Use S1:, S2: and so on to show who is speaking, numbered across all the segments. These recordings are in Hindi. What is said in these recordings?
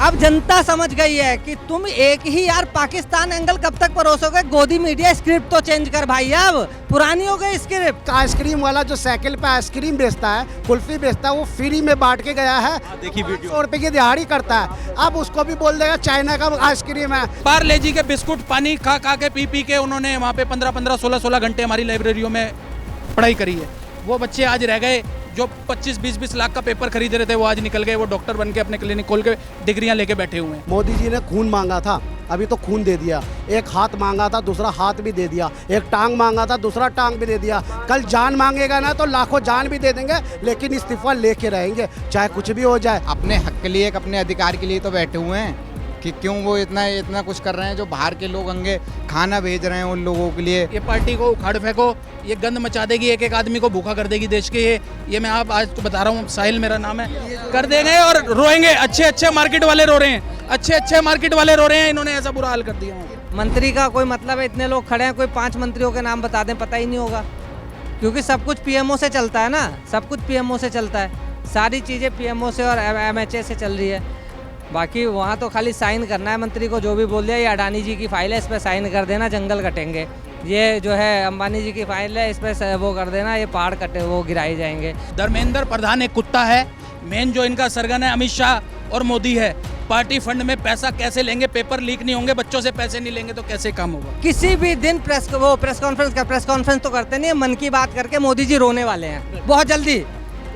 S1: अब जनता समझ गई है कि तुम एक ही यार पाकिस्तान एंगल कब तक परोसोगे। गोदी मीडिया स्क्रिप्ट तो चेंज कर भाई, अब पुरानी हो गई स्क्रिप्ट।
S2: आइसक्रीम वाला जो साइकिल पे आइसक्रीम बेचता है, कुल्फी बेचता है, वो फ्री में बांट के गया है।
S3: देखिए वीडियो
S2: 100 रुपए की दिहाड़ी करता है, अब उसको भी बोल देगा चाइना का आइसक्रीम है।
S4: पार्ले जी के बिस्कुट पानी खा खा के पी के उन्होंने वहाँ पे 15-15, 16-16 घंटे हमारी लाइब्रेरियों में पढ़ाई करी है। वो बच्चे आज रह गए जो 25-20 लाख का पेपर खरीद रहे थे, वो आज निकल गए, वो डॉक्टर बन के अपने क्लिनिक खोल के डिग्रियां लेके बैठे हुए हैं।
S2: मोदी जी ने खून मांगा था, अभी तो खून दे दिया। एक हाथ मांगा था, दूसरा हाथ भी दे दिया। एक टांग मांगा था, दूसरा टांग भी दे दिया। कल जान मांगेगा ना तो लाखों जान भी दे देंगे, लेकिन इस्तीफा लेके रहेंगे, चाहे कुछ भी हो जाए।
S5: अपने हक के लिए, अपने अधिकार के लिए तो बैठे हुए हैं कि क्यों वो इतना कुछ कर रहे हैं। जो बाहर के लोग अंगे खाना भेज रहे हैं उन लोगों के लिए।
S4: ये पार्टी को उखाड़ फेंको, ये गंद मचा देगी, एक एक आदमी को भूखा कर देगी देश के। ये मैं आप आज तो बता रहा हूँ, साहिल मेरा नाम है, कर देंगे और रोएंगे। अच्छे मार्केट वाले रो रहे हैं, अच्छे मार्केट वाले रो रहे हैं, इन्होंने ऐसा बुरा हाल कर दिया।
S1: मंत्री का कोई मतलब है, इतने लोग खड़े हैं, कोई 5 मंत्रियों के नाम बता दें, पता ही नहीं होगा, क्योंकि सब कुछ पीएमओ से चलता है ना, सब कुछ पीएमओ से चलता है। सारी चीज़ें पीएमओ से और एमएचए से चल रही है। बाकी वहाँ तो खाली साइन करना है मंत्री को, जो भी बोल दिया। ये अडानी जी की फाइल है, इस पर साइन कर देना, जंगल कटेंगे। ये जो है अंबानी जी की फाइल है, इस पर वो कर देना, ये पहाड़ कटे वो गिराए जाएंगे।
S4: धर्मेंद्र प्रधान एक कुत्ता है, मेन जो इनका सरगन है अमित शाह और मोदी है। पार्टी फंड में पैसा कैसे लेंगे, पेपर लीक नहीं होंगे, बच्चों से पैसे नहीं लेंगे तो कैसे काम होगा।
S1: किसी भी दिन प्रेस कॉन्फ्रेंस तो करते नहीं है। मन की बात करके मोदी जी रोने वाले हैं,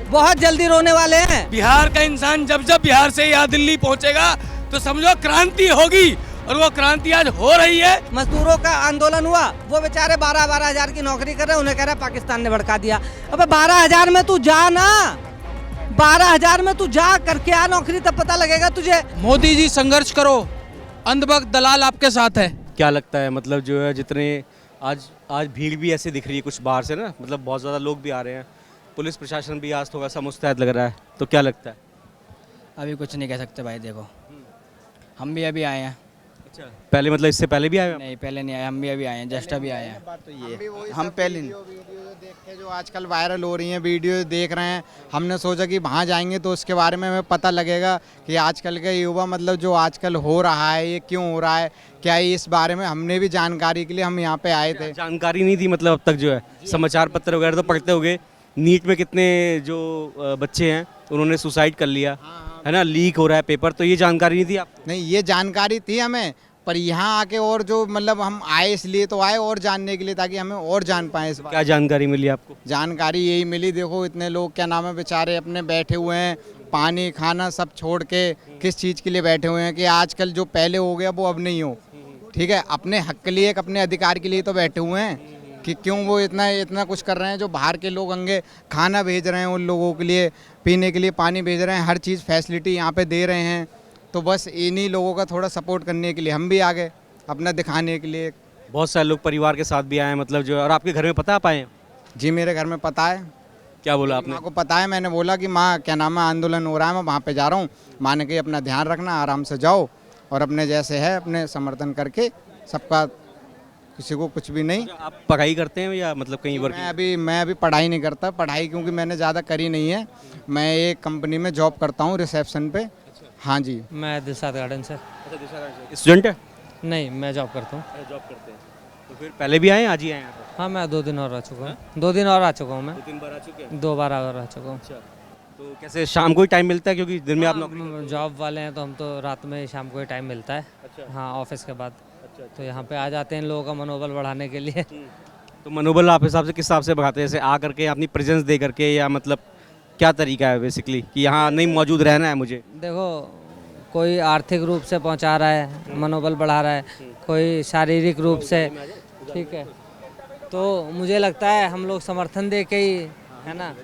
S1: बहुत जल्दी रोने वाले हैं।
S6: बिहार का इंसान जब बिहार से यहाँ दिल्ली पहुँचेगा तो समझो क्रांति होगी, और वो क्रांति आज हो रही है।
S1: मजदूरों का आंदोलन हुआ, वो बेचारे 12-12 हजार की नौकरी कर रहे हैं, उन्हें कह रहा है पाकिस्तान ने भड़का दिया। अबे 12 हजार में तू जा ना, 12 हजार में तू जा करके आ नौकरी, तब पता लगेगा तुझे।
S4: मोदी जी संघर्ष करो, अंधभक्त दलाल आपके साथ है।
S3: क्या लगता है, मतलब जो है जितने आज भीड़ भी ऐसे दिख रही है कुछ बाहर से ना, मतलब बहुत ज़्यादा लोग भी आ रहे हैं, पुलिस प्रशासन भी आज थोड़ा सा मुस्तैद लग रहा है, तो क्या लगता है?
S7: अभी कुछ नहीं कह सकते भाई, देखो हम भी अभी आए हैं।
S3: अच्छा, पहले मतलब इससे पहले भी आए हैं?
S7: नहीं, पहले नहीं आए, हम भी अभी आए हैं, जस्ट अभी आए हैं।
S5: बात तो ये हम पहले वीडियो देख के जो आजकल वायरल हो रही हैं, वीडियो देख रहे हैं, हमने सोचा कि वहाँ जाएंगे तो उसके बारे में हमें पता लगेगा कि आजकल का युवा मतलब जो आजकल हो रहा है ये क्यों हो रहा है, क्या है इस बारे में हमने भी जानकारी के लिए हम यहाँ पे आए थे।
S3: जानकारी नहीं थी मतलब अब तक जो है, समाचार पत्र वगैरह तो पढ़ते होंगे। नीट में कितने जो बच्चे हैं उन्होंने सुसाइड कर लिया, है ना, लीक हो रहा है पेपर, तो ये जानकारी नहीं थी आपको?
S5: नहीं, ये जानकारी थी हमें, पर यहाँ आके और जो मतलब हम आए इसलिए तो आए और जानने के लिए, ताकि हमें और जान पाए इस बारे।
S3: क्या जानकारी मिली आपको?
S5: जानकारी यही मिली, देखो इतने लोग क्या नाम है बेचारे अपने बैठे हुए हैं, पानी खाना सब छोड़ के किस चीज़ के लिए बैठे हुए हैं कि आजकल जो पहले हो गया वो अब नहीं हो। ठीक है, अपने हक के लिए, अपने अधिकार के लिए तो बैठे हुए हैं कि क्यों वो इतना कुछ कर रहे हैं। जो बाहर के लोग अंगे खाना भेज रहे हैं उन लोगों के लिए, पीने के लिए पानी भेज रहे हैं, हर चीज़ फैसिलिटी यहाँ पे दे रहे हैं, तो बस इन्हीं लोगों का थोड़ा सपोर्ट करने के लिए हम भी आ गए, अपना दिखाने के लिए।
S3: बहुत सारे लोग परिवार के साथ भी आए हैं, मतलब जो, और आपके घर में पता आप आए हैं?
S5: जी मेरे घर में पता है।
S3: क्या बोला आपने?
S5: माँ को पता है, मैंने बोला कि माँ क्या नाम है आंदोलन हो रहा है, मैं वहाँ पे जा रहा हूँ, माँ ने कही अपना ध्यान रखना, आराम से जाओ और अपने जैसे है अपने समर्थन करके सबका, किसी को कुछ भी नहीं।
S3: आप पढ़ाई करते हैं या मतलब कहीं वर्क?
S5: मैं अभी पढ़ाई नहीं करता, पढ़ाई क्योंकि मैंने ज़्यादा करी नहीं है। मैं एक कंपनी में जॉब करता हूँ रिसेप्शन पे। हाँ जी।
S1: मैं दिलशाद गार्डन से।
S3: स्टूडेंट है?
S1: नहीं, मैं जॉब करता हूँ।
S3: जॉब करते हैं, तो फिर पहले भी आए हैं, आज ही आए हैं?
S1: हाँ, मैं 2 दिन और आ चुका हूँ। 2 दिन और आ चुका हूँ मैं।
S3: 2-3 बार आ चुके हैं?
S1: 2 बार और आ चुका हूँ।
S3: अच्छा, तो कैसे शाम को ही टाइम मिलता है, क्योंकि दिन में आप नौकरी?
S1: जॉब वाले हैं तो हम तो रात में शाम को ही टाइम मिलता है।
S3: अच्छा।
S1: हाँ, ऑफिस के बाद। तो यहाँ पे आ जाते हैं इन लोगों का मनोबल बढ़ाने के लिए।
S3: तो मनोबल आप हिसाब से किस हिसाब से बढ़ाते हैं, जैसे आ करके अपनी प्रेजेंस दे करके, या मतलब क्या तरीका है बेसिकली कि यहाँ नहीं मौजूद रहना है मुझे?
S1: देखो, कोई आर्थिक रूप से पहुँचा रहा है, मनोबल बढ़ा रहा है, कोई शारीरिक रूप से, ठीक है, तो मुझे लगता है हम लोग समर्थन दे के ही, है ना,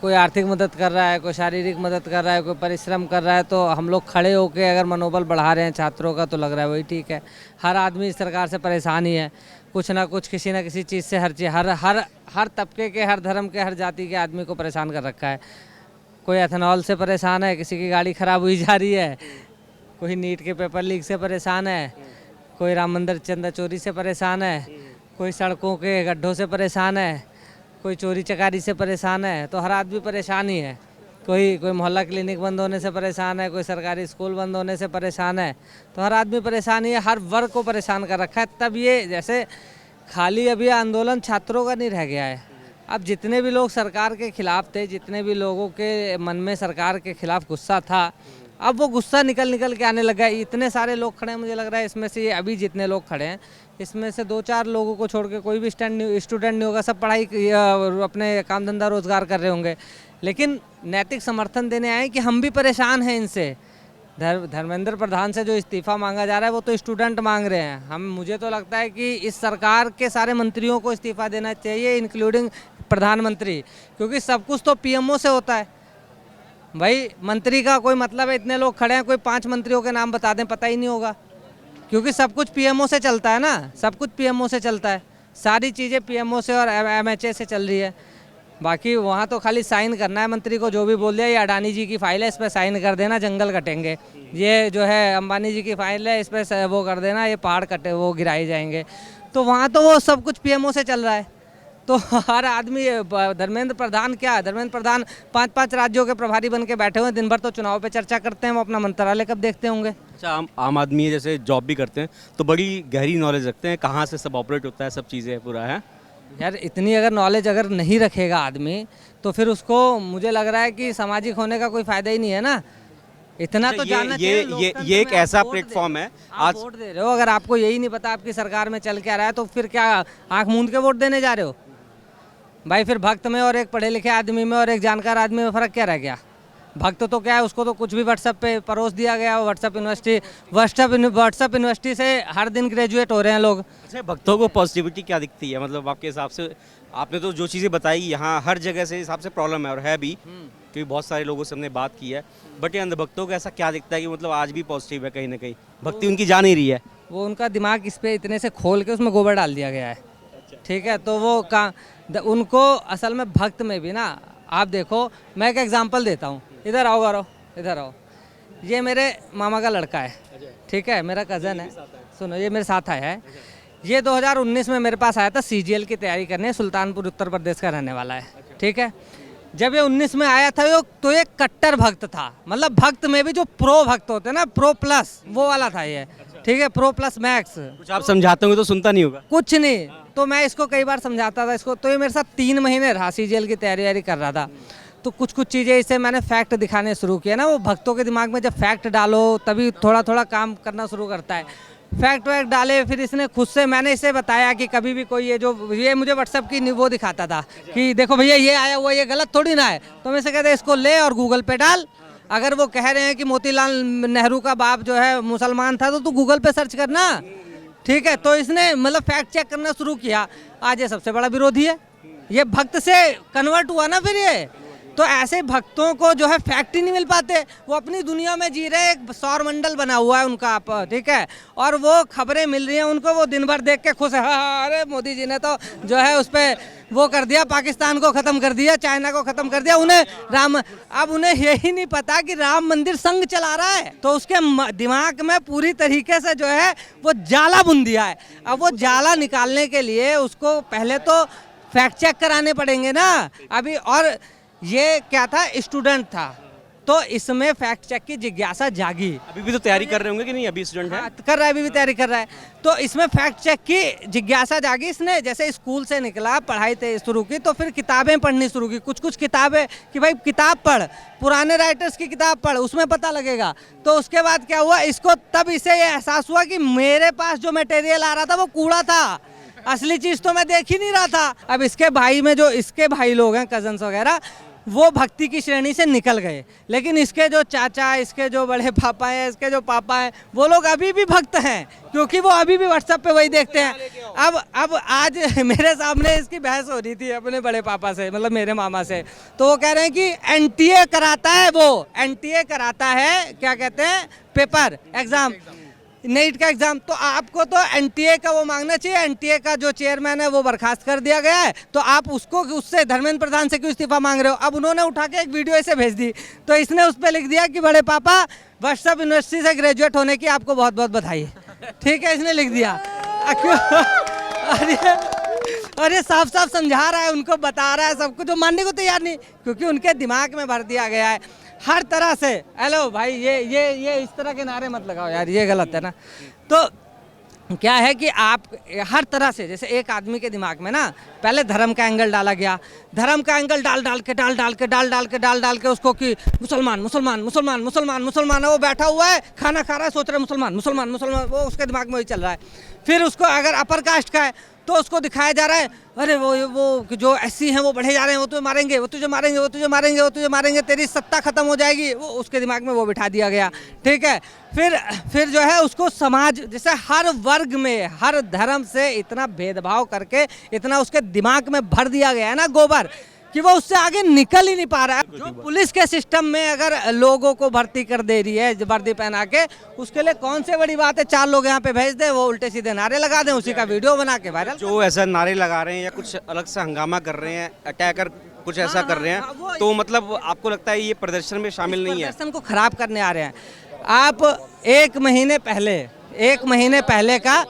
S1: कोई आर्थिक मदद कर रहा है, कोई शारीरिक मदद कर रहा है, कोई परिश्रम कर रहा है, तो हम लोग खड़े होकर अगर मनोबल बढ़ा रहे हैं छात्रों का, तो लग रहा है वही ठीक है। हर आदमी इस सरकार से परेशान ही है, कुछ ना कुछ किसी ना किसी चीज़ से, हर तबके के, हर धर्म के, हर जाति के आदमी को परेशान कर रखा है। कोई एथेनॉल से परेशान है, किसी की गाड़ी ख़राब हुई जा रही है, कोई नीट के पेपर लीक से परेशान है, कोई राम मंदिर चंदा चोरी से परेशान है, कोई सड़कों के गड्ढों से परेशान है, कोई चोरी चकारी से परेशान है, तो हर आदमी परेशान ही है। कोई कोई मोहल्ला क्लिनिक बंद होने से परेशान है, कोई सरकारी स्कूल बंद होने से परेशान है। तो हर आदमी परेशान ही है, हर वर्ग को परेशान कर रखा है। तब ये जैसे खाली अभी आंदोलन छात्रों का नहीं रह गया है, अब जितने भी लोग सरकार के खिलाफ थे, जितने भी लोगों के मन में सरकार के खिलाफ गुस्सा था, अब वो गुस्सा निकल के आने लगा है। इतने सारे लोग खड़े हैं, मुझे लग रहा है इसमें से अभी जितने लोग खड़े हैं इसमें से 2-4 लोगों को छोड़ के कोई भी स्टूडेंट नहीं होगा, सब पढ़ाई अपने काम धंधा रोजगार कर रहे होंगे। लेकिन नैतिक समर्थन देने आए कि हम भी परेशान हैं इनसे। धर्मेंद्र प्रधान से जो इस्तीफा मांगा जा रहा है वो तो स्टूडेंट मांग रहे हैं। मुझे तो लगता है कि इस सरकार के सारे मंत्रियों को इस्तीफा देना चाहिए, इंक्लूडिंग प्रधानमंत्री, क्योंकि सब कुछ तो पीएमओ से होता है। भाई मंत्री का कोई मतलब है, इतने लोग खड़े हैं, कोई 5 मंत्रियों के नाम बता दें, पता ही नहीं होगा, क्योंकि सब कुछ पीएमओ से चलता है ना, सब कुछ पीएमओ से चलता है, सारी चीज़ें पीएमओ से और एमएचए से चल रही है। बाकी वहाँ तो खाली साइन करना है, मंत्री को जो भी बोल दिया, ये अडानी जी की फाइल है, इस पर साइन कर देना, जंगल कटेंगे। ये जो है अंबानी जी की फाइल है, इस पर वो कर देना, ये पहाड़ कटे वो गिराए जाएंगे। तो वहाँ तो वो सब कुछ पीएमओ से चल रहा है। तो हर आदमी, धर्मेंद्र प्रधान क्या, धर्मेंद्र प्रधान 5-5 राज्यों के प्रभारी बन के बैठे हुए हैं, दिन भर तो चुनाव पे चर्चा करते हैं, वो अपना मंत्रालय कब देखते होंगे।
S3: अच्छा, आम आदमी है, जैसे जॉब भी करते हैं तो बड़ी गहरी नॉलेज रखते हैं, कहाँ से सब ऑपरेट होता है, सब चीज़ें पूरा है
S1: यार। इतनी अगर नॉलेज अगर नहीं रखेगा आदमी तो फिर उसको, मुझे लग रहा है कि सामाजिक होने का कोई फायदा ही नहीं है ना। इतना तो जानना चाहिए।
S3: ये एक ऐसा प्लेटफॉर्म है,
S1: आज वोट दे रहे हो, अगर आपको यही नहीं पता आपकी सरकार में चल क्या रहा है तो फिर क्या आंख मूंद के वोट देने जा रहे हो भाई? फिर भक्त में और एक पढ़े लिखे आदमी में और एक जानकार आदमी में फ़र्क क्या रह गया? भक्त तो क्या है, उसको तो कुछ भी व्हाट्सएप पे परोस दिया गया। व्हाट्सएप यूनिवर्सिटी से हर दिन ग्रेजुएट हो रहे हैं लोग।
S3: अच्छा, भक्तों को पॉजिटिविटी क्या दिखती है, मतलब आपके हिसाब से? आपने तो जो चीज़ें बताई यहाँ हर जगह से हिसाब से प्रॉब्लम है और है भी, क्योंकि बहुत सारे लोगों से हमने बात की है, बट ये अंधभक्तों को ऐसा क्या दिखता है कि मतलब आज भी पॉजिटिव है कहीं ना कहीं, भक्ति उनकी जा नहीं रही है?
S1: वो उनका दिमाग इस पे इतने से खोल के उसमें गोबर डाल दिया गया है, ठीक है। तो वो उनको असल में भक्त में भी ना, आप देखो, मैं एक एग्जांपल देता हूँ, इधर आओ गौरव, इधर आओ। ये मेरे मामा का लड़का है, ठीक है, मेरा कज़न है। सुनो, ये मेरे साथ आया है। ये 2019 में मेरे पास आया था सीजीएल की तैयारी करने, सुल्तानपुर उत्तर प्रदेश का रहने वाला है, ठीक है। जब ये 19 में आया था तो ये कट्टर भक्त था, मतलब भक्त में भी जो प्रो भक्त होते हैं ना, प्रो प्लस, वो वाला था ये, ठीक है, प्रो प्लस मैक्स।
S3: कुछ आप समझाते होंगे तो सुनता नहीं होगा?
S1: कुछ नहीं, तो मैं इसको कई बार समझाता था इसको, तो ये मेरे साथ 3 महीने रहा, सीजीएल की तैयारी कर रहा था। तो कुछ चीज़ें इसे मैंने फैक्ट दिखाने शुरू किया ना। वो भक्तों के दिमाग में जब फैक्ट डालो तभी थोड़ा थोड़ा काम करना शुरू करता है। फैक्ट वैक्ट डाले, फिर इसने खुद से, मैंने इसे बताया कि कभी भी कोई ये मुझे व्हाट्सएप की वो दिखाता था कि देखो भैया ये आया हुआ, ये गलत थोड़ी ना है। तो मैं इसे कहते इसको ले और गूगल पे डाल, अगर वो कह रहे हैं कि मोतीलाल नेहरू का बाप जो है मुसलमान था तो तू गूगल पे सर्च करना, ठीक है। तो इसने मतलब फैक्ट चेक करना शुरू किया। आज ये सबसे बड़ा विरोधी है, ये भक्त से कन्वर्ट हुआ ना फिर ये। तो ऐसे भक्तों को जो है फैक्ट ही नहीं मिल पाते, वो अपनी दुनिया में जी रहे, एक सौर मंडल बना हुआ है उनका, ठीक है, और वो खबरें मिल रही हैं उनको, वो दिन भर देख के खुश है, हाँ अरे मोदी जी ने तो जो है उस पर वो कर दिया, पाकिस्तान को ख़त्म कर दिया, चाइना को ख़त्म कर दिया। अब उन्हें यही नहीं पता कि राम मंदिर संघ चला रहा है, तो उसके दिमाग में पूरी तरीके से जो है वो जाला बुन दिया है। अब वो जाला निकालने के लिए उसको पहले तो फैक्ट चेक कराने पड़ेंगे ना अभी। और ये क्या था, स्टूडेंट था, तो इसमें फैक्ट चेक की जिज्ञासा जागी।
S3: अभी भी तो तैयारी कर रहे होंगे कि नहीं? अभी स्टूडेंट है,
S1: कर रहा है, अभी भी तैयारी कर रहा है। तो इसमें फैक्ट चेक की जिज्ञासा जागी। इसने जैसे स्कूल से निकला, पढ़ाई शुरू की, तो फिर किताबें पढ़नी शुरू की, कुछ किताबें, कि भाई किताब पढ़, पुराने राइटर्स की किताब पढ़, उसमें पता लगेगा। तो उसके बाद क्या हुआ, इसको तब इसे ये एहसास हुआ कि मेरे पास जो मटेरियल आ रहा था वो कूड़ा था, असली चीज़ तो मैं देख ही नहीं रहा था। अब इसके भाई में जो इसके भाई लोग हैं, कजन्स वगैरह, वो भक्ति की श्रेणी से निकल गए, लेकिन इसके जो चाचा, इसके जो बड़े पापा हैं, इसके जो पापा हैं, वो लोग अभी भी भक्त हैं, क्योंकि वो अभी भी व्हाट्सएप पे वही देखते हैं। अब आज मेरे सामने इसकी बहस हो रही थी अपने बड़े पापा से, मतलब मेरे मामा से, तो वो कह रहे हैं कि एनटीए कराता है, वो एनटीए कराता है, क्या कहते हैं, पेपर एग्जाम, नीट का एग्जाम। तो आपको तो एनटीए का वो मांगना चाहिए, एनटीए का जो चेयरमैन है वो बर्खास्त कर दिया गया है, तो आप उससे धर्मेंद्र प्रधान से क्यों इस्तीफा मांग रहे हो? अब उन्होंने उठा के एक वीडियो इसे भेज दी, तो इसने उस पर लिख दिया कि बड़े पापा, व्हाट्सएप यूनिवर्सिटी से ग्रेजुएट होने की आपको बहुत बहुत बधाई, ठीक है, इसने लिख दिया। क्यों? और ये साफ साफ समझा रहा है, उनको बता रहा है सब कुछ, जो मानने को तैयार नहीं, क्योंकि उनके दिमाग में भर दिया गया है हर तरह से। हेलो भाई, ये इस तरह के नारे मत लगाओ यार, ये गलत है ना। तो क्या है कि आप हर तरह से, जैसे एक आदमी के दिमाग में ना पहले धर्म का एंगल डाला गया, धर्म का एंगल डाल के उसको कि मुसलमान मुसलमान मुसलमान मुसलमान मुसलमान है, वो बैठा हुआ है खाना खा रहा है, सोच रहा है मुसलमान मुसलमान मुसलमान, वो उसके दिमाग में वही चल रहा है। फिर उसको अगर अपर कास्ट का है तो उसको दिखाया जा रहा है, अरे वो जो एससी हैं वो बढ़े जा रहे हैं, वो तुझे मारेंगे, वो तुझे मारेंगे, वो तुझे मारेंगे, वो तुझे मारेंगे, तेरी सत्ता खत्म हो जाएगी, वो उसके दिमाग में वो बिठा दिया गया। ठीक है, फिर जो है उसको समाज, जैसे हर वर्ग में हर धर्म से इतना भेदभाव करके इतना उसके दिमाग में भर दिया गया है ना गोबर, कि वो उससे आगे निकल ही नहीं पा रहा है। जो पुलिस के सिस्टम में अगर लोगों को भर्ती कर दे रही है वर्दी पहना के, उसके लिए कौन से बड़ी बात है, 4 लोग यहाँ पे भेज दे, वो उल्टे सीधे नारे लगा दें, उसी का वीडियो बना के वायरल।
S3: जो ऐसा नारे लगा रहे हैं या कुछ अलग से हंगामा कर रहे हैं, अटैकर कुछ ऐसा कर रहे हैं, तो मतलब आपको लगता है ये प्रदर्शन में शामिल नहीं है?
S1: प्रदर्शन को खराब करने आ रहे हैं। आप एक महीने पहले का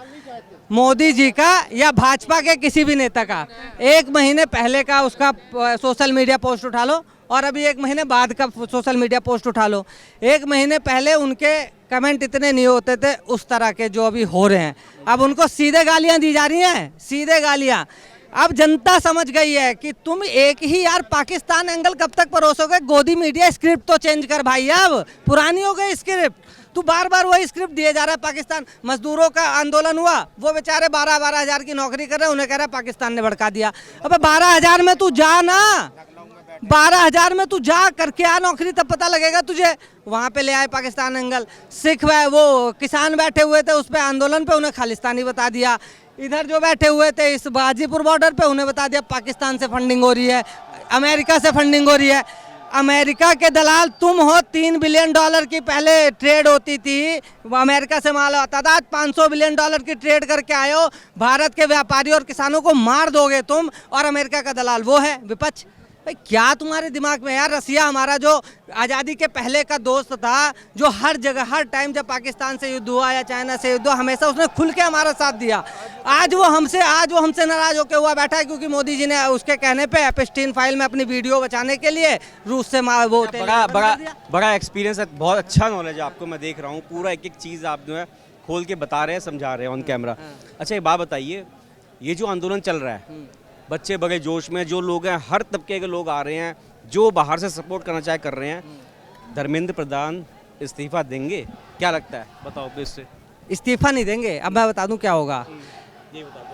S1: मोदी जी का या भाजपा के किसी भी नेता का 1 महीने पहले का उसका सोशल मीडिया पोस्ट उठा लो, और अभी 1 महीने बाद का सोशल मीडिया पोस्ट उठा लो। 1 महीने पहले उनके कमेंट इतने नहीं होते थे उस तरह के जो अभी हो रहे हैं। अब उनको सीधे गालियां दी जा रही हैं, सीधे गालियां। अब जनता समझ गई है कि तुम एक ही यार पाकिस्तान एंगल कब तक परोसोगे। गोदी मीडिया स्क्रिप्ट तो चेंज कर भाई, अब पुरानी हो गई स्क्रिप्ट। तू बार बार वही स्क्रिप्ट दिए जा रहा है। पाकिस्तान मजदूरों का आंदोलन हुआ, वो बेचारे 12-12 हज़ार की नौकरी कर रहे हैं, उन्हें कह रहा है पाकिस्तान ने भड़का दिया। अबे 12 हज़ार में तू जा ना, 12 हज़ार में तू जा करके आ नौकरी, तब पता लगेगा तुझे। वहाँ पे ले आए पाकिस्तान एंगल। सिख वो किसान बैठे हुए थे उस पर आंदोलन पे, उन्हें खालिस्तानी बता दिया। इधर जो बैठे हुए थे इस गाजीपुर बॉर्डर पे, उन्हें बता दिया पाकिस्तान से फंडिंग हो रही है, अमेरिका से फंडिंग हो रही है। अमेरिका के दलाल तुम हो। $3 बिलियन की पहले ट्रेड होती थी, अमेरिका से माल आता था। आज $500 बिलियन की ट्रेड करके आए हो। भारत के व्यापारी और किसानों को मार दोगे तुम, और अमेरिका का दलाल वो है विपक्ष। भाई क्या तुम्हारे दिमाग में यार। रसिया हमारा जो आज़ादी के पहले का दोस्त था, जो हर जगह हर टाइम जब पाकिस्तान से युद्ध हुआ या चाइना से युद्ध हुआ, हमेशा उसने खुल के हमारा साथ दिया। आज वो हमसे नाराज होकर हुआ बैठा है, क्योंकि मोदी जी ने उसके कहने पे एप्स्टीन फाइल में अपनी वीडियो बचाने के लिए रूस से वो
S3: बड़ा एक्सपीरियंस है, बहुत अच्छा नॉलेज है आपको। मैं देख रहा हूँ पूरा एक एक चीज़ आप जो है खोल के बता रहे हैं, समझा रहे हैं ऑन कैमरा। अच्छा, एक बात बताइए, ये जो आंदोलन चल रहा है, बच्चे बड़े जोश में, जो लोग हैं हर तबके के लोग आ रहे हैं, जो बाहर से सपोर्ट करना चाहे कर रहे हैं, धर्मेंद्र प्रधान इस्तीफा देंगे? क्या लगता है, बताओ प्लीज से।
S1: इस्तीफा नहीं देंगे। अब मैं बता दूं क्या होगा।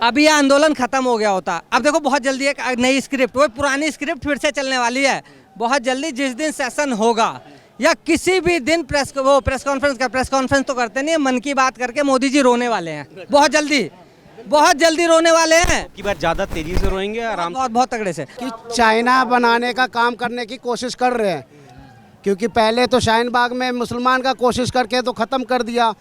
S1: अभी ये आंदोलन खत्म हो गया होता, अब देखो बहुत जल्दी एक नई स्क्रिप्ट, वो पुरानी स्क्रिप्ट फिर से चलने वाली है। बहुत जल्दी जिस दिन सेशन होगा या किसी भी दिन प्रेस कॉन्फ्रेंस तो करते नहीं, मन की बात करके मोदी जी रोने वाले हैं। बहुत जल्दी रोने वाले हैं।
S3: की बात ज़्यादा तेजी से रोएंगे, आराम से?
S1: बहुत तगड़े से।
S2: कि चाइना बनाने का काम करने की कोशिश कर रहे हैं, क्योंकि पहले तो शाहीन बाग में मुसलमान का कोशिश करके तो ख़त्म कर दिया,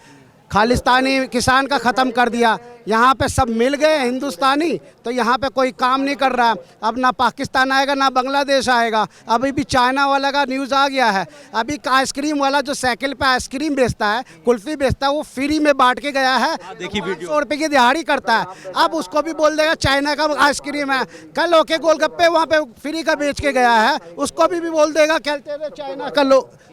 S2: खालिस्तानी किसान का ख़त्म कर दिया। यहाँ पे सब मिल गए हिंदुस्तानी, तो यहाँ पे कोई काम नहीं कर रहा। अब ना पाकिस्तान आएगा ना बांग्लादेश आएगा। अभी भी चाइना वाला का न्यूज़ आ गया है। अभी आइसक्रीम वाला जो साइकिल पे आइसक्रीम बेचता है, कुल्फ़ी बेचता है, वो फ्री में बांट के गया है।
S3: देखिए वीडियो,
S2: 100 रुपये की दिहाड़ी करता है। अब उसको भी बोल देगा चाइना का आइसक्रीम है। कल होके गोलगप्पे वहाँ पे फ्री का बेच के गया है, उसको भी बोल देगा कहते हुए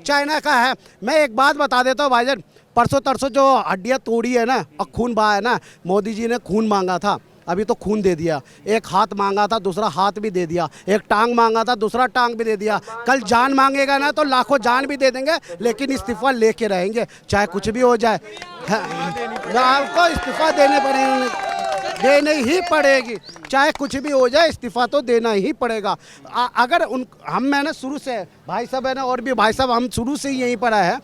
S2: चाइना का है। मैं एक बात बता देता हूँ भाईजान, परसों तरसों जो हड्डियाँ तोड़ी है ना और खून बहा है ना, मोदी जी ने खून मांगा था, अभी तो खून दे दिया। एक हाथ मांगा था, दूसरा हाथ भी दे दिया। एक टांग मांगा था, दूसरा टांग भी दे दिया। कल जान मांगेगा ना तो लाखों जान भी दे देंगे, लेकिन इस्तीफा लेके रहेंगे, चाहे कुछ भी हो जाए। आपको इस्तीफा देने ही पड़ेगी, चाहे कुछ भी हो जाए, इस्तीफा तो देना ही पड़ेगा। अगर मैंने शुरू से, भाई साहब है ना, और भी भाई साहब, हम शुरू से ही यहीं पर आए हैं।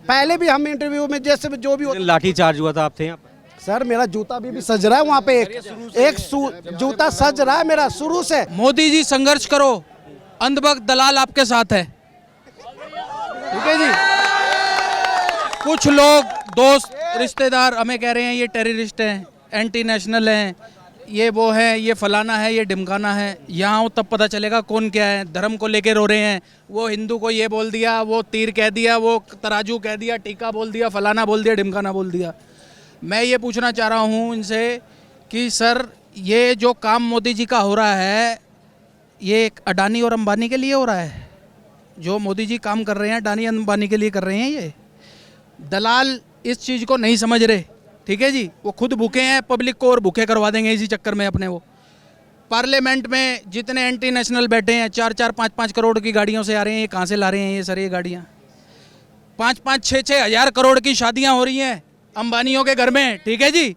S2: पहले भी हम इंटरव्यू में जैसे जो भी
S3: लाठी चार्ज हुआ था, आप थे यहाँ पर?
S2: सर मेरा जूता भी सज रहा है वहाँ पे, एक जूता सज रहा है मेरा शुरू से।
S4: मोदी जी संघर्ष करो, अंधभक्त दलाल आपके साथ है, ठीक है जी। कुछ लोग दोस्त रिश्तेदार हमें कह रहे हैं ये टेररिस्ट हैं, एंटी नेशनल हैं, ये वो है, ये फलाना है, ये ढिमकाना है। यहाँ आओ तब पता चलेगा कौन क्या है। धर्म को लेके रो रहे हैं, वो हिंदू को ये बोल दिया, वो तीर कह दिया, वो तराजू कह दिया, टीका बोल दिया, फलाना बोल दिया, ढिमकाना बोल दिया। मैं ये पूछना चाह रहा हूँ इनसे कि सर ये जो काम मोदी जी का हो रहा है ये अडानी और अंबानी के लिए हो रहा है। जो मोदी जी काम कर रहे हैं अडानी अंबानी के लिए कर रहे हैं। ये दलाल इस चीज़ को नहीं समझ रहे, ठीक है जी। वो खुद भूखे हैं, पब्लिक को और भूखे करवा देंगे इसी चक्कर में अपने। वो पार्लियामेंट में जितने एंटी नेशनल बैठे हैं 4-4, 5-5 करोड़ की गाड़ियों से आ रहे हैं। ये कहाँ से ला रहे हैं ये सर? ये गाड़ियाँ 5-5, 6-6 हज़ार करोड़ की शादियाँ हो रही हैं अंबानियों के घर में, ठीक है जी।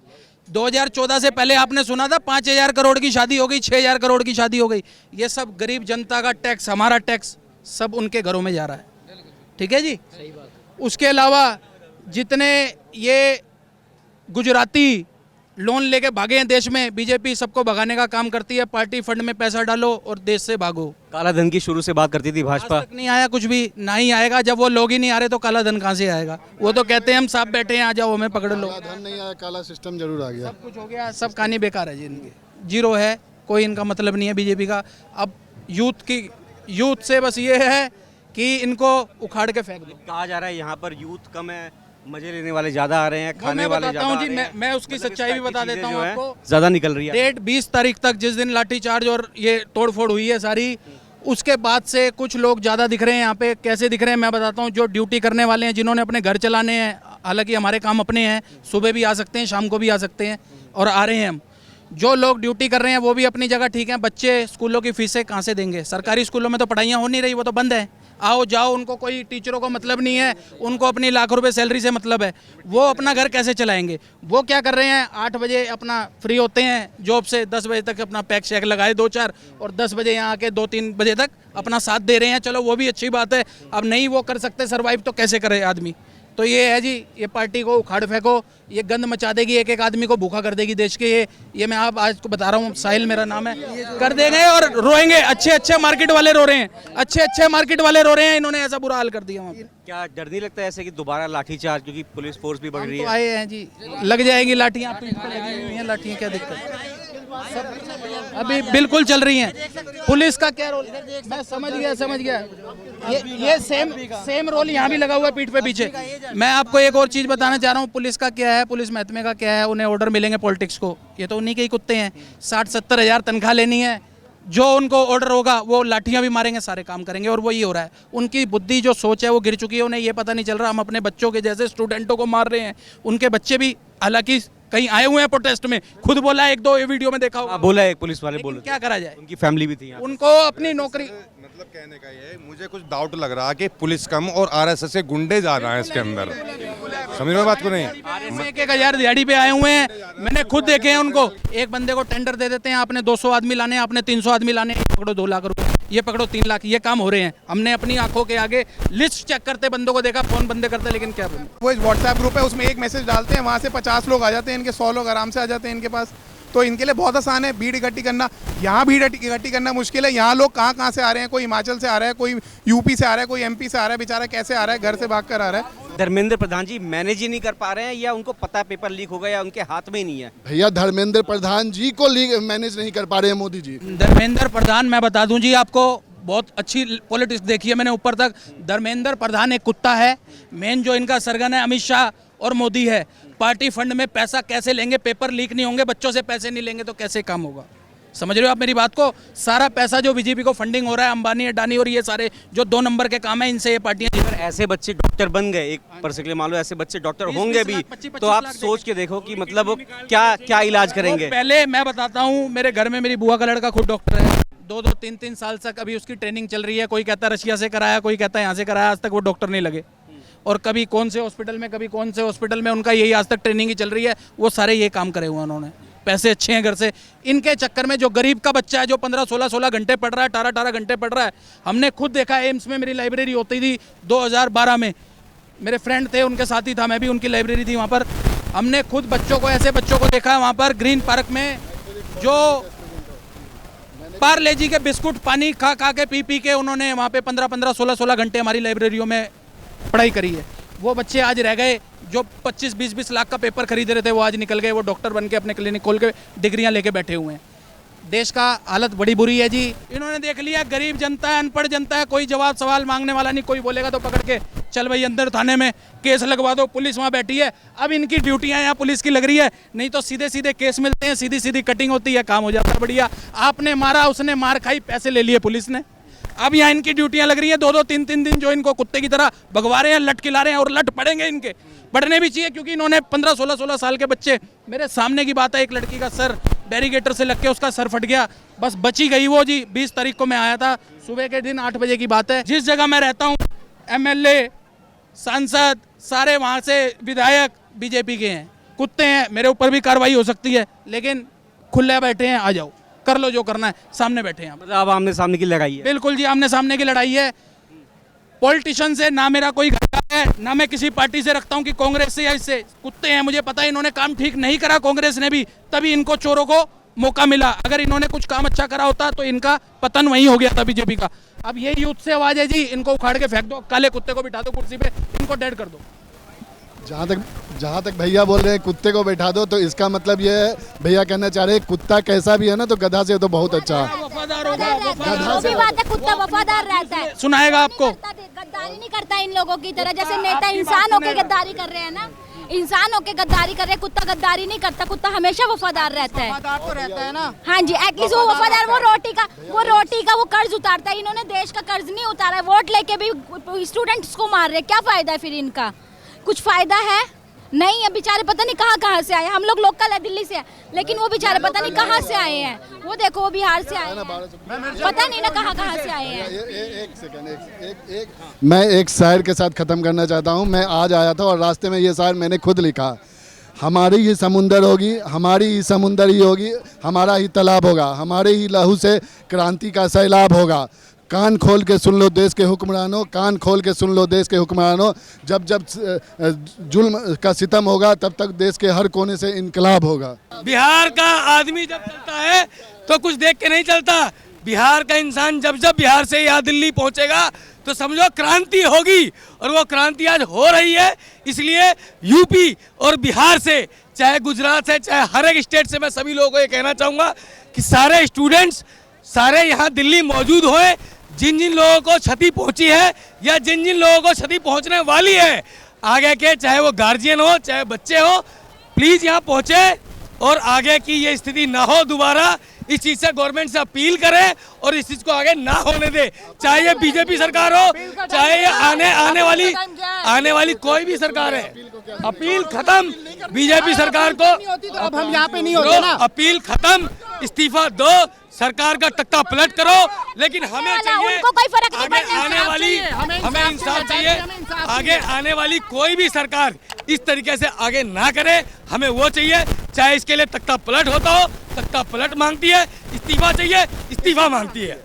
S4: 2014 से पहले आपने सुना था 5,000 करोड़ की शादी हो गई, 6,000 करोड़ की शादी हो गई। ये सब गरीब जनता का टैक्स, हमारा टैक्स सब उनके घरों में जा रहा है, ठीक है जी। उसके अलावा जितने ये गुजराती लोन लेके भागे हैं देश में, बीजेपी सबको भगाने का काम करती है। पार्टी फंड में पैसा डालो और देश से भागो।
S3: काला धन की शुरू से बात करती थी भाजपा।
S4: आज तक नहीं आया कुछ भी, ना ही आएगा। जब वो लोग ही नहीं आ रहे तो काला धन कहाँ से आएगा? वो तो कहते हैं हम साफ बैठे हैं, आ जाओ हमें पकड़ लो।
S8: धन नहीं आया, काला सिस्टम जरूर आ गया।
S4: सब कुछ हो गया, सब कहानी बेकार है जी इनकी, जीरो है। कोई इनका मतलब नहीं है बीजेपी का। अब यूथ से बस ये है कि इनको उखाड़ के फेंक दो।
S3: कहा जा रहा है यहाँ पर यूथ कम है, मजे लेने वाले ज्यादा आ रहे हैं, खाने वाले ज्यादा आ रहे हैं।
S4: मैं उसकी सच्चाई भी बता देता हूँ आपको।
S3: ज्यादा निकल रही है।
S4: डेट 20 तारीख तक, जिस दिन लाठीचार्ज और ये तोड़फोड़ हुई है सारी, उसके बाद से कुछ लोग ज़्यादा दिख रहे हैं यहाँ पे। कैसे दिख रहे हैं मैं बताता हूँ। जो ड्यूटी करने वाले हैं, जिन्होंने अपने घर चलाने हैं, हालांकि हमारे काम अपने हैं, सुबह भी आ सकते हैं, शाम को भी आ सकते हैं और आ रहे हैं हम। जो लोग ड्यूटी कर रहे हैं वो भी अपनी जगह ठीक है। बच्चे स्कूलों की फीसें कहाँ से देंगे? सरकारी स्कूलों में तो पढ़ाइयाँ हो नहीं रही, वो तो बंद है। आओ जाओ, उनको कोई टीचरों को मतलब नहीं है, उनको अपनी लाख रुपए सैलरी से मतलब है। वो अपना घर कैसे चलाएंगे? वो क्या कर रहे हैं, 8 बजे अपना फ्री होते हैं जॉब से, 10 बजे तक अपना पैक शैक लगाए 2-4, और 10 बजे यहाँ आके 2-3 बजे तक अपना साथ दे रहे हैं। चलो वो भी अच्छी बात है। अब नहीं वो कर सकते सर्वाइव तो कैसे करे आदमी? तो ये है जी, ये पार्टी को उखाड़ फेंको। ये गंद मचा देगी, एक एक आदमी को भूखा कर देगी देश के। ये मैं आप आज को बता रहा हूँ, साहिल मेरा नाम है, कर देंगे और रोएंगे। अच्छे मार्केट वाले रो रहे हैं, अच्छे मार्केट वाले रो रहे हैं। इन्होंने ऐसा बुरा हाल कर दिया वहाँ पे।
S3: क्या डर नहीं लगता है ऐसे कि दोबारा लाठीचार्ज, क्योंकि पुलिस फोर्स भी बढ़ रही है?
S4: आए हैं जी, लग जाएगी लाठियाँ, पीठ पे लगी हुई हैं लाठियाँ, क्या दिक्कत है? अभी बिल्कुल चल रही हैं। पुलिस का क्या रोल? मैं समझ गया। ये सेम रोल यहाँ भी लगा हुआ है पीठ पे पीछे। मैं आपको एक और चीज़ बताना चाह रहा हूँ। पुलिस का क्या है, पुलिस महकमे का क्या है? उन्हें ऑर्डर मिलेंगे पॉलिटिक्स को, ये तो उन्हीं के ही कुत्ते हैं। 60-70 हज़ार तनख्वाह लेनी है, जो उनको ऑर्डर होगा वो लाठियाँ भी मारेंगे, सारे काम करेंगे। और वही हो रहा है। उनकी बुद्धि जो सोच है वो गिर चुकी है। उन्हें ये पता नहीं चल रहा हम अपने बच्चों के जैसे स्टूडेंटों को मार रहे हैं। उनके बच्चे भी हालांकि कहीं आए हुए हैं प्रोटेस्ट में, खुद बोला है, 1-2 वीडियो में देखा होगा।
S3: बोला है एक पुलिस वाले, बोले
S4: क्या करा जाए?
S3: उनकी फैमिली भी थी यहाँ।
S4: उनको अपनी नौकरी,
S8: मतलब कहने का ये है, मुझे कुछ डाउट लग रहा है कि पुलिस कम और आरएसएस के गुंडे ज्यादा हैं इसके अंदर। समझ रहे हो बात को? नहीं,
S4: 1,000 दिहाड़ी पे आए हुए हैं, मैंने खुद देखे हैं उनको। एक बंदे को टेंडर दे देते हैं, आपने 200 आदमी लाने, आपने 300 आदमी लाने, ये पकड़ो 2 लाख रुपए, ये पकड़ो 3 लाख, ये काम हो रहे हैं। हमने अपनी आंखों के आगे लिस्ट चेक करते बंदों को देखा, फोन बंदे करते, लेकिन क्या बोलूं।
S9: वो व्हाट्सएप ग्रुप है, उसमें एक मैसेज डालते हैं, वहाँ से 50 लोग आ जाते हैं, इनके 100 लोग आराम से आ जाते हैं इनके पास। तो इनके लिए बहुत आसान है भीड़ इकट्ठी करना। यहाँ भीड़ इकट्ठी करना मुश्किल है। यहाँ लोग कहाँ से आ रहे हैं, कोई हिमाचल से आ रहा है, कोई यूपी से आ रहा है, कोई एमपी से आ रहा है। बेचारा कैसे आ रहा है, घर से भाग कर आ रहा है।
S3: धर्मेंद्र प्रधान जी मैनेज ही नहीं कर पा रहे हैं, या उनको पता है पेपर लीक होगा, या उनके हाथ में ही नहीं है?
S8: भैया धर्मेंद्र प्रधान जी को मैनेज नहीं कर पा रहे हैं मोदी जी।
S4: धर्मेंद्र प्रधान, मैं बता दूं जी आपको, बहुत अच्छी पॉलिटिक्स देखी है मैंने ऊपर तक। धर्मेंद्र प्रधान एक कुत्ता है। मेन जो इनका सरगन है अमित शाह और मोदी है। पार्टी फंड में पैसा कैसे लेंगे? पेपर लीक नहीं होंगे, बच्चों से पैसे नहीं लेंगे तो कैसे काम होगा? समझ रहे हो आप मेरी बात को? सारा पैसा जो बीजेपी को फंडिंग हो रहा है, अंबानी, अडानी और ये सारे जो 2 नंबर के काम है, इनसे ये पार्टियां।
S3: अगर ऐसे बच्चे डॉक्टर बन गए, एक पर्टिकुलर मान लो ऐसे बच्चे डॉक्टर होंगे भी, तो आप सोच के देखो कि मतलब क्या इलाज करेंगे।
S4: पहले मैं बताता हूँ, मेरे घर में मेरी बुआ का लड़का खुद डॉक्टर है। 2-2, 3-3 साल तक अभी उसकी ट्रेनिंग चल रही है। कोई कहता है रशिया से कराया, कोई कहता है यहाँ से कराया, आज तक वो डॉक्टर नहीं लगे। और कभी कौन से हॉस्पिटल में, कभी कौन से हॉस्पिटल में, उनका यही आज तक ट्रेनिंग ही चल रही है। वो सारे ये काम करे हुए हैं उन्होंने, पैसे अच्छे हैं घर से। इनके चक्कर में जो गरीब का बच्चा है, जो 15-16 घंटे पढ़ रहा है, 18 घंटे पढ़ रहा है, हमने खुद देखा। एम्स में मेरी लाइब्रेरी होती थी 2012 में, मेरे फ्रेंड थे, उनके साथ ही था मैं भी, उनकी लाइब्रेरी थी वहाँ पर। हमने खुद बच्चों को, ऐसे बच्चों को देखा वहाँ पर ग्रीन पार्क में, जो पार्ले जी के बिस्कुट पानी खा के पी के उन्होंने वहाँ पे 15-15, 16-16 घंटे हमारी लाइब्रेरियों में पढ़ाई करी है। वो बच्चे आज रह गए जो 25-20 लाख का पेपर खरीद रहे थे, वो आज निकल गए, वो डॉक्टर बन के अपने क्लिनिक खोल के डिग्रियां लेके बैठे हुए हैं। देश का हालत बड़ी बुरी है जी। इन्होंने देख लिया गरीब जनता है, अनपढ़ जनता है, कोई जवाब सवाल मांगने वाला नहीं, कोई बोलेगा तो पकड़ के चल भाई अंदर थाने में केस लगवा दो, पुलिस वहाँ बैठी है। अब इनकी ड्यूटियाँ यहाँ पुलिस की लग रही है, नहीं तो सीधे सीधे केस मिलते हैं, सीधी सीधी कटिंग होती है, काम हो जाता है बढ़िया। आपने मारा, उसने मार खाई, पैसे ले लिए पुलिस ने। अब यहाँ इनकी ड्यूटियाँ लग रही हैं, 2-2 3-3 दिन जो इनको कुत्ते की तरह भगवा रहे हैं, लट खिला रहे हैं, और लट पड़ेंगे इनके, पढ़ने भी चाहिए, क्योंकि इन्होंने 15-16 साल के बच्चे, मेरे सामने की बात है, एक लड़की का सर बैरिकेटर से लग के उसका सर फट गया, बस बची गई वो जी। 20 तारीख को मैं आया था, सुबह के दिन 8 बजे की बात है। जिस जगह मैं रहता हूँ MLA, सांसद, सारे वहाँ से विधायक बीजेपी के हैं, कुत्ते हैं, मेरे ऊपर भी कार्रवाई हो सकती है, लेकिन खुले बैठे हैं, आ जाओ कर लो जो करना है, सामने बैठे हैं।
S3: मतलब अब आमने सामने की लड़ाई है।
S4: बिल्कुल जी, आमने सामने की लड़ाई है। पॉलिटिशियन से ना मेरा कोई घाटा है, ना मैं किसी पार्टी से रखता हूं कि कांग्रेस से या इससे। कुत्ते हैं, मुझे पता है इन्होंने काम ठीक नहीं करा कांग्रेस ने भी, तभी इनको चोरों को मौका मिला। अगर इन्होंने कुछ काम अच्छा करा होता तो इनका पतन वहीं हो गया था बीजेपी का। अब ये यूथ से आवाज है जी, इनको उखाड़ के फेंक दो, काले कुत्ते को बिठा दो कुर्सी पे, इनको डेड कर दो।
S10: जहाँ तक भैया बोल रहे हैं कुत्ते को बैठा दो, तो इसका मतलब ये है, भैया कहना चाह रहे हैं कुत्ता कैसा भी है ना तो गधा से तो बहुत अच्छा है।
S4: वफादार होगा,
S11: वो भी बात है, कुत्ता वफादार रहता है,
S4: सुनाएगा आपको।
S11: गद्दारी नहीं करता इन लोगों की तरह, जैसे नेता इंसान होके गद्दारी कर रहे हैं ना, इंसान होके गद्दारी कर रहे हैं, कुत्ता गद्दारी नहीं करता, कुत्ता हमेशा वफादार रहता है।
S5: वफादार तो रहता है ना।
S11: हाँ जी, एटलीस्ट वो वफादार, वो रोटी का वो कर्ज उतारता है। इन्होंने देश का कर्ज नहीं उतारा है, वोट लेके भी स्टूडेंट्स को मार रहे, क्या फायदा है फिर इनका? कुछ फायदा है नहीं है। बेचारे पता नहीं कहाँ से आए, हम लोग लोकल है, दिल्ली से है, लेकिन वो बेचारे पता नहीं कहाँ से आए हैं। वो देखो, वो बिहार से आए हैं, पता नहीं ना कहाँ से आए हैं।
S10: एक सेकंड, मैं एक शायर के साथ ख़त्म करना चाहता हूँ। मैं आज आया था और रास्ते में ये शायर मैंने खुद लिखा, हमारी ही समुंदर होगी, हमारी ही समुंदर ही होगी, हमारा ही तालाब होगा, हमारे ही लहू से क्रांति का सैलाब होगा। कान खोल के सुन लो देश के हुक्मरानों, कान खोल के सुन लो देश के हुक्मरानों, जब जब जुल्म का सितम होगा तब तक देश के हर कोने से इनकलाब होगा।
S6: बिहार का आदमी जब चलता है तो कुछ देख के नहीं चलता। बिहार का इंसान जब जब बिहार से यहाँ दिल्ली पहुँचेगा तो समझो क्रांति होगी, और वो क्रांति आज हो रही है। इसलिए यूपी और बिहार से, चाहे गुजरात से, चाहे हर एक स्टेट से, मैं सभी लोगों को ये कहना चाहूँगा कि सारे स्टूडेंट्स सारे यहाँ दिल्ली मौजूद हों। जिन जिन लोगों को क्षति पहुंची है या जिन जिन लोगों को क्षति पहुंचने वाली है आगे के, चाहे वो गार्जियन हो चाहे बच्चे हो, प्लीज यहाँ पहुंचे और आगे की ये स्थिति ना हो दोबारा। इस चीज से गवर्नमेंट से अपील करें और इस चीज को आगे ना होने दे, चाहे ये बीजेपी सरकार हो, चाहे ये आने वाली कोई भी सरकार है। अपील खत्म, बीजेपी सरकार को
S5: अब हम यहाँ पे नहीं होते ना।
S6: अपील खत्म, इस्तीफा दो, सरकार का तख्ता पलट करो। लेकिन हमें चाहिए
S11: उनको कोई फर्क नहीं
S6: आगे
S11: पड़ता,
S6: आने वाली, हमें इंसाफ चाहिए। आगे आने वाली कोई भी सरकार इस तरीके से आगे ना करे, हमें वो चाहिए। चाहे इसके लिए तख्ता पलट होता हो, तख्ता पलट मांगती है, इस्तीफा चाहिए, इस्तीफा मांगती है।